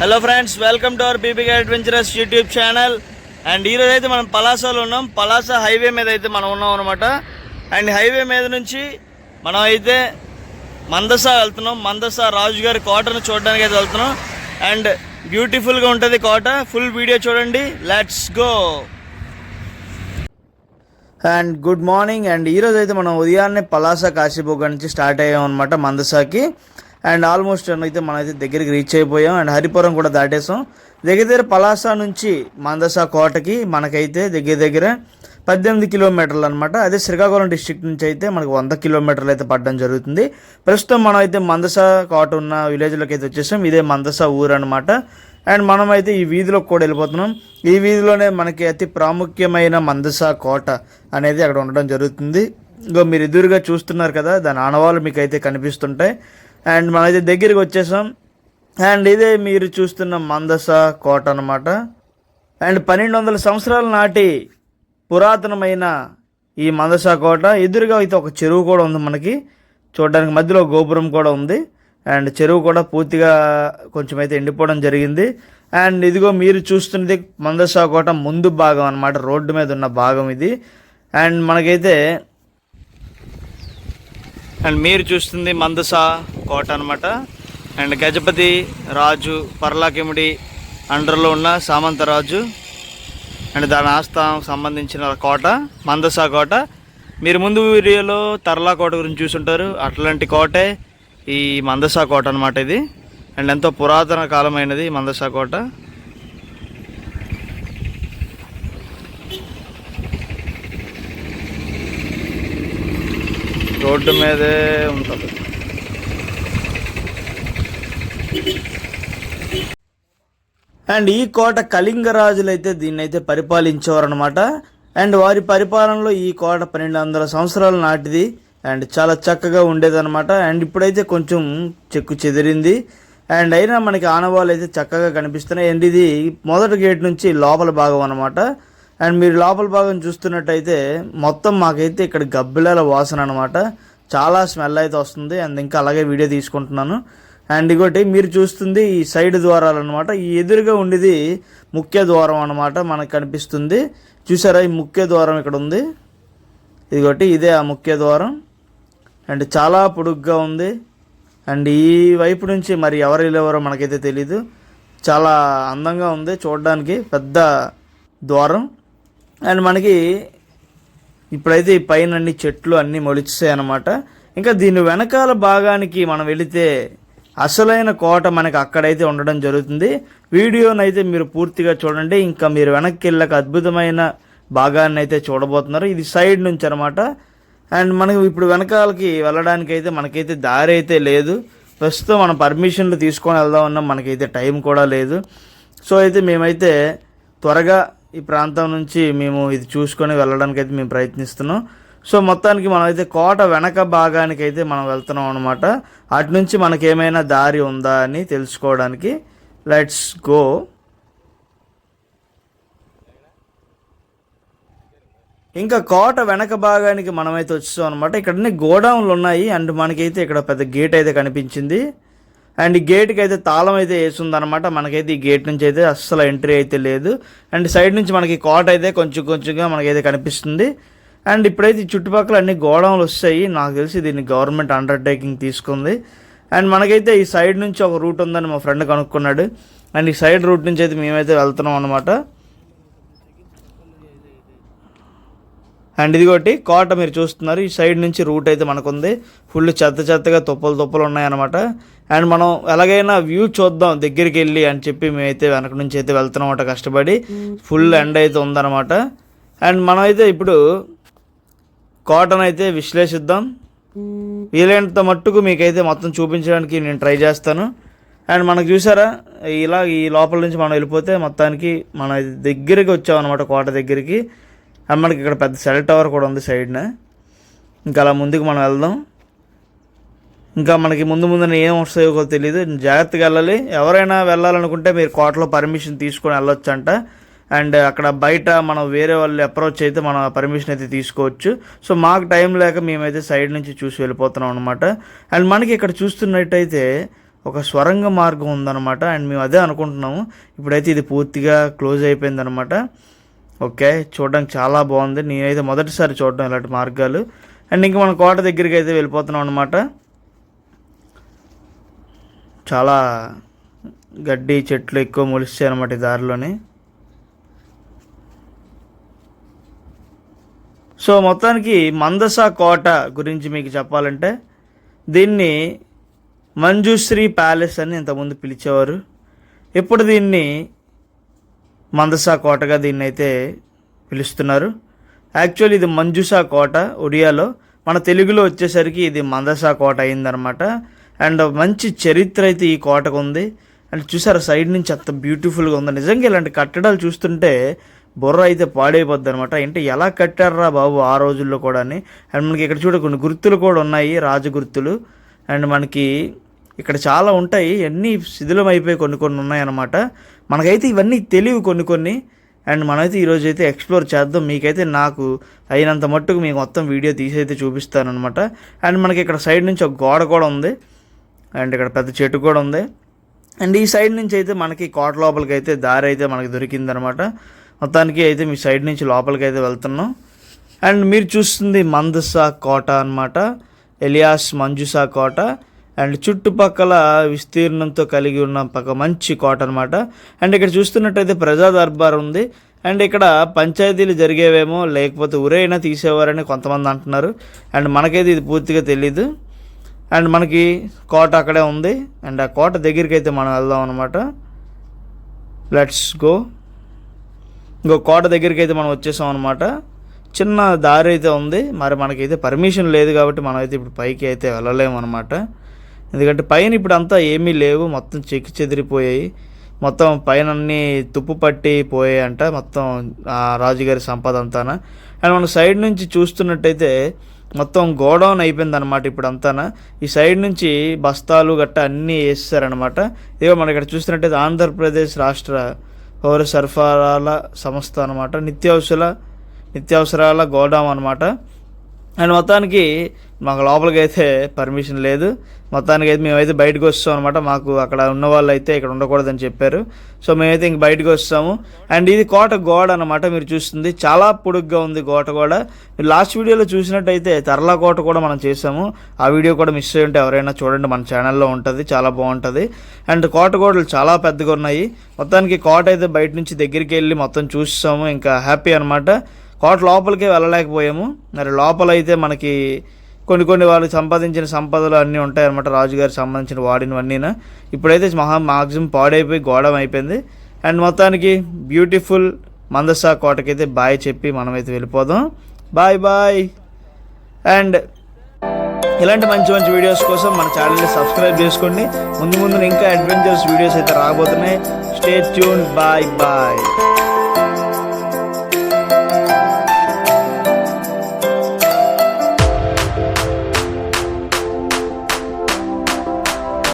Hello friends, welcome to our BBK adventurous YouTube channel. And ఈరోజు అయితే మనం పలాసలో ఉన్నాం. పలాస హైవే మీద అయితే మనం ఉన్నాం అనమాట. అండ్ హైవే మీద నుంచి మనం అయితే మందస వెళ్తున్నాం. మందస రాజుగారి కోటను చూడడానికి అయితే వెళ్తున్నాం. అండ్ బ్యూటిఫుల్గా ఉంటుంది కోట. ఫుల్ వీడియో చూడండి. Let's go. And good morning. And ఈరోజు అయితే మనం ఉదయాన్నే పలాస కాశీబుగ్గ నుంచి స్టార్ట్ అయ్యాం అనమాట మందసాకి. అండ్ ఆల్మోస్ట్ అయితే మనమైతే దగ్గరికి రీచ్ అయిపోయాం. అండ్ హరిపురం కూడా దాటేసాం. దగ్గర పలాస నుంచి మందస కోటకి మనకైతే దగ్గర 18 కిలోమీటర్లు అనమాట. అదే శ్రీకాకుళం డిస్ట్రిక్ట్ నుంచి అయితే మనకు 100 కిలోమీటర్లు అయితే పడడం జరుగుతుంది. ప్రస్తుతం మనం అయితే మందస కోట ఉన్న విలేజ్లోకి అయితే వచ్చేసాం. ఇదే మందస ఊరు అనమాట. అండ్ మనమైతే ఈ వీధిలోకి కూడా వెళ్ళిపోతున్నాం. ఈ వీధిలోనే మనకి అతి ప్రాముఖ్యమైన మందస కోట అనేది అక్కడ ఉండడం జరుగుతుంది. ఇంకో మీరు ఎదురుగా చూస్తున్నారు కదా, దాని ఆనవాళ్ళు మీకు అయితే కనిపిస్తుంటాయి. అండ్ మనమైతే దగ్గరికి వచ్చేసాం. అండ్ ఇదే మీరు చూస్తున్న మందస కోట అనమాట. అండ్ 1200 సంవత్సరాల నాటి పురాతనమైన ఈ మందస కోట ఎదురుగా అయితే ఒక చెరువు కూడా ఉంది మనకి చూడడానికి. మధ్యలో గోపురం కూడా ఉంది. అండ్ చెరువు కూడా పూర్తిగా కొంచెం అయితే ఎండిపోవడం జరిగింది. అండ్ ఇదిగో మీరు చూస్తున్నది మందస కోట ముందు భాగం అనమాట, రోడ్డు మీద ఉన్న భాగం ఇది. అండ్ మనకైతే అండ్ మీరు చూస్తుంది మందస కోట అనమాట. అండ్ గజపతి రాజు పర్లాకిముడి అండర్లో ఉన్న సామంతరాజు అండ్ దాని ఆస్థానం సంబంధించిన కోట మందస కోట. మీరు ముందు వీడియోలో తర్లా కోట గురించి చూసుంటారు. అట్లాంటి కోటే ఈ మందస కోట అనమాట ఇది. అండ్ ఎంతో పురాతన కాలమైనది మందస కోట. రోడ్డు మీదే ఉంటుంది. అండ్ ఈ కోట కళింగరాజులు అయితే దీన్ని అయితే పరిపాలించేవారు అనమాట. అండ్ వారి పరిపాలనలో ఈ కోట 1200 సంవత్సరాల నాటిది. అండ్ చాలా చక్కగా ఉండేదన్నమాట. అండ్ ఇప్పుడైతే కొంచెం చెక్కు చెదిరింది. అండ్ అయినా మనకి ఆనవాళ్ళు అయితే చక్కగా కనిపిస్తున్నాయి. అండ్ ఇది మొదటి గేట్ నుంచి లోపల భాగం అనమాట. అండ్ మీరు లోపల భాగం చూస్తున్నట్టయితే మొత్తం మాకైతే ఇక్కడ గబ్బిలాల వాసన అనమాట. చాలా స్మెల్ అయితే వస్తుంది. అండ్ ఇంకా అలాగే వీడియో తీసుకుంటున్నాను. అండ్ ఇంకోటి మీరు చూస్తుంది ఈ సైడ్ ద్వారాలు అనమాట. ఈ ఎదురుగా ఉండేది ముఖ్య ద్వారం అనమాట మనకు కనిపిస్తుంది. చూసారా, ఈ ముఖ్య ద్వారం ఇక్కడ ఉంది. ఇదిగోటి ఇదే ఆ ముఖ్య ద్వారం. అండ్ చాలా పొడుగ్గా ఉంది. అండ్ ఈ వైపు నుంచి మరి ఎవరు వెళ్ళేవారో మనకైతే తెలీదు. చాలా అందంగా ఉంది చూడడానికి, పెద్ద ద్వారం. అండ్ మనకి ఇప్పుడైతే ఈ పైన అన్ని చెట్లు అన్నీ మొలిచాయి అన్నమాట. ఇంకా దీని వెనకాల భాగానికి మనం వెళితే అసలైన కోట మనకి అక్కడైతే ఉండడం జరుగుతుంది. వీడియోనైతే మీరు పూర్తిగా చూడండి. ఇంకా మీరు వెనక్కి వెళ్ళక అద్భుతమైన భాగాన్ని అయితే చూడబోతున్నారు. ఇది సైడ్ నుంచి అనమాట. అండ్ మనకి ఇప్పుడు వెనకాలకి వెళ్ళడానికి అయితే మనకైతే దారి అయితే లేదు. ప్రస్తుతం మనం పర్మిషన్లు తీసుకొని వెళ్దాం ఉన్నాం, మనకైతే టైం కూడా లేదు. సో అయితే మేమైతే త్వరగా ఈ ప్రాంతం నుంచి మేము ఇది చూసుకొని వెళ్ళడానికి అయితే మేము ప్రయత్నిస్తున్నాం. సో మొత్తానికి మనమైతే కోట వెనక భాగానికి అయితే మనం వెళ్తున్నాం అనమాట. అటు నుంచి మనకేమైనా దారి ఉందా అని తెలుసుకోవడానికి. Let's go. ఇంకా కోట వెనక భాగానికి మనమైతే వచ్చాం అనమాట. ఇక్కడ గోడౌన్లు ఉన్నాయి. అండ్ మనకైతే ఇక్కడ పెద్ద గేట్ అయితే కనిపించింది. అండ్ ఈ గేట్కి అయితే తాళం అయితే వేసిందనమాట. మనకైతే ఈ గేట్ నుంచి అయితే అస్సలు ఎంట్రీ అయితే లేదు. అండ్ సైడ్ నుంచి మనకి కోట అయితే కొంచెంగా మనకైతే కనిపిస్తుంది. అండ్ ఇప్పుడైతే ఈ చుట్టుపక్కల అన్ని గోడౌన్లు వస్తాయి. నాకు తెలిసి దీన్ని గవర్నమెంట్ అండర్టేకింగ్ తీసుకుంది. అండ్ మనకైతే ఈ సైడ్ నుంచి ఒక రూట్ ఉందని మా ఫ్రెండ్ కనుక్కున్నాడు. అండ్ ఈ సైడ్ రూట్ నుంచి అయితే మేమైతే వెళ్తున్నాం అనమాట. అండ్ ఇదిగోటి కోట మీరు చూస్తున్నారు. ఈ సైడ్ నుంచి రూట్ అయితే మనకుంది. ఫుల్ చెత్తగా తుప్పలు ఉన్నాయన్నమాట. అండ్ మనం ఎలాగైనా వ్యూ చూద్దాం దగ్గరికి వెళ్ళి అని చెప్పి మేమైతే వెనక నుంచి అయితే వెళ్తున్నాం అన్నమాట కష్టపడి. ఫుల్ ఎండ్ అయితే ఉందన్నమాట. అండ్ మనమైతే ఇప్పుడు కోటను అయితే విశ్లేషిద్దాం. వీలైనంత మట్టుకు మీకైతే మొత్తం చూపించడానికి నేను ట్రై చేస్తాను. అండ్ మనకు చూసారా, ఇలా ఈ లోపల నుంచి మనం వెళ్ళిపోతే మొత్తానికి మనం దగ్గరికి వచ్చామన్నమాట కోట దగ్గరికి. అండ్ మనకి ఇక్కడ పెద్ద సెల్ టవర్ కూడా ఉంది సైడ్న. ఇంకా అలా ముందుకు మనం వెళ్దాం. ఇంకా మనకి ముందు ఏం వస్తాయో తెలియదు, జాగ్రత్తగా వెళ్ళాలి. ఎవరైనా వెళ్ళాలనుకుంటే మీరు కోటలో పర్మిషన్ తీసుకొని వెళ్ళొచ్చంట. అండ్ అక్కడ బయట మనం వేరే వాళ్ళు అప్రోచ్ అయితే మనం పర్మిషన్ అయితే తీసుకోవచ్చు. సో మాకు టైం లేక మేమైతే సైడ్ నుంచి చూసి వెళ్ళిపోతున్నాం అనమాట. అండ్ మనకి ఇక్కడ చూస్తున్నట్టయితే ఒక స్వరంగ మార్గం ఉందన్నమాట. అండ్ మేము అదే అనుకుంటున్నాము. ఇప్పుడైతే ఇది పూర్తిగా క్లోజ్ అయిపోయిందనమాట. ఓకే, చూడడానికి చాలా బాగుంది. నేనైతే మొదటిసారి చూడడం ఇలాంటి మార్గాలు. అండ్ ఇంక మన కోట దగ్గరికి అయితే వెళ్ళిపోతున్నాం అనమాట. చాలా గడ్డి చెట్లు ఎక్కువ మొలిస్తాయి అనమాట ఈ దారిలోని. సో మొత్తానికి మందస కోట గురించి మీకు చెప్పాలంటే దీన్ని మంజుశ్రీ ప్యాలెస్ అని ఇంతకుముందు పిలిచేవారు. ఇప్పుడు దీన్ని మందస కోటగా దీన్ని అయితే పిలుస్తున్నారు. యాక్చువల్లీ ఇది మంజుసా కోట ఒడియాలో, మన తెలుగులో వచ్చేసరికి ఇది మందస కోట అయిందనమాట. అండ్ మంచి చరిత్ర అయితే ఈ కోటకు ఉంది. అండ్ చూసారా సైడ్ నుంచి అంత బ్యూటిఫుల్గా ఉంది. నిజంగా ఇలాంటి కట్టడాలు చూస్తుంటే బుర్ర అయితే పాడైపోద్ది అనమాట. అంటే ఎలా కట్టారా బాబు ఆ రోజుల్లో కూడా అని. అండ్ మనకి ఇక్కడ చూడ కొన్ని గుర్తులు కూడా ఉన్నాయి, రాజగుర్తులు. అండ్ మనకి ఇక్కడ చాలా ఉంటాయి, అన్నీ శిథిలం అయిపోయి కొన్ని కొన్ని ఉన్నాయన్నమాట. మనకైతే ఇవన్నీ తెలివి కొన్ని. అండ్ మనమైతే ఈరోజు అయితే ఎక్స్ప్లోర్ చేద్దాం. మీకైతే నాకు అయినంత మట్టుకు మీకు మొత్తం వీడియో తీసి అయితే చూపిస్తానమాట. అండ్ మనకి ఇక్కడ సైడ్ నుంచి ఒక గోడ కూడా ఉంది. అండ్ ఇక్కడ పెద్ద చెట్టు కూడా ఉంది. అండ్ ఈ సైడ్ నుంచి అయితే మనకి కోట లోపలికి అయితే దారి అయితే మనకి దొరికిందనమాట. మొత్తానికి అయితే మీ సైడ్ నుంచి లోపలికి అయితే వెళ్తున్నాం. అండ్ మీరు చూస్తుంది మందస కోట అనమాట, ఎలియాస్ మంజుసా కోట. అండ్ చుట్టుపక్కల విస్తీర్ణంతో కలిగి ఉన్న మంచి కోట అనమాట. అండ్ ఇక్కడ చూస్తున్నట్టయితే ప్రజా దర్బార్ ఉంది. అండ్ ఇక్కడ పంచాయతీలు జరిగేవేమో, లేకపోతే ఊరైనా తీసేవారని కొంతమంది అంటున్నారు. అండ్ మనకైతే ఇది పూర్తిగా తెలీదు. అండ్ మనకి కోట అక్కడే ఉంది. అండ్ ఆ కోట దగ్గరికి అయితే మనం వెళ్దాం అనమాట. Let's go. ఇంకో కోట దగ్గరికి అయితే మనం వచ్చేసాం అనమాట. చిన్న దారి అయితే ఉంది. మరి మనకైతే పర్మిషన్ లేదు కాబట్టి మనం అయితే ఇప్పుడు పైకి అయితే వెళ్ళలేము అనమాట. ఎందుకంటే పైన ఇప్పుడు అంతా ఏమీ లేవు, మొత్తం చెక్కి చెదిరిపోయాయి. మొత్తం పైన అన్నీ తుప్పు పట్టి పోయాయి అంట, మొత్తం ఆ రాజుగారి సంపద అంతాన. అండ్ మన సైడ్ నుంచి చూస్తున్నట్టయితే మొత్తం గోడౌన్ అయిపోయింది అనమాట ఇప్పుడు అంతాన. ఈ సైడ్ నుంచి బస్తాలు గట్ట అన్నీ వేస్తారనమాట. ఇదిగో మనం ఇక్కడ చూస్తున్నట్టయితే ఆంధ్రప్రదేశ్ రాష్ట్ర పౌర సరఫరాల సంస్థ అనమాట, నిత్యావసరాల గోడౌన్ అనమాట. అండ్ మొత్తానికి మాకు లోపలికి అయితే పర్మిషన్ లేదు. మొత్తానికి అయితే మేమైతే బయటకు వస్తాం అనమాట. మాకు అక్కడ ఉన్న వాళ్ళు అయితే ఇక్కడ ఉండకూడదని చెప్పారు. సో మేమైతే ఇంక బయటకు వస్తాము. అండ్ ఇది కోట గోడ అనమాట. మీరు చూస్తుంది చాలా పొడుగ్గా ఉంది కోట కూడా. మీరు లాస్ట్ వీడియోలో చూసినట్టయితే తర్లా కోట కూడా మనం చేసాము. ఆ వీడియో కూడా మిస్ అయ్యి ఉంటే ఎవరైనా చూడండి, మన ఛానల్లో ఉంటుంది, చాలా బాగుంటుంది. అండ్ కోట గోడలు చాలా పెద్దగా ఉన్నాయి. మొత్తానికి కోట అయితే బయట నుంచి దగ్గరికి వెళ్ళి మొత్తం చూసాము. ఇంకా హ్యాపీ అనమాట. కోట లోపలికే వెళ్ళలేకపోయాము. మరి లోపల అయితే మనకి కొన్ని వాళ్ళు సంపాదించిన సంపదలు అన్నీ ఉంటాయన్నమాట, రాజుగారికి సంబంధించిన వాడినవన్నీనా. ఇప్పుడైతే మాక్సిమం పాడైపోయి గోడం అయిపోయింది. అండ్ మొత్తానికి బ్యూటిఫుల్ మందస కోటకైతే బాయ్ చెప్పి మనమైతే వెళ్ళిపోదాం. బాయ్. అండ్ ఇలాంటి మంచి వీడియోస్ కోసం మన ఛానల్ని సబ్స్క్రైబ్ చేసుకోండి. ముందు ఇంకా అడ్వెంచర్స్ వీడియోస్ అయితే రాబోతున్నాయి. Stay tune. బాయ్.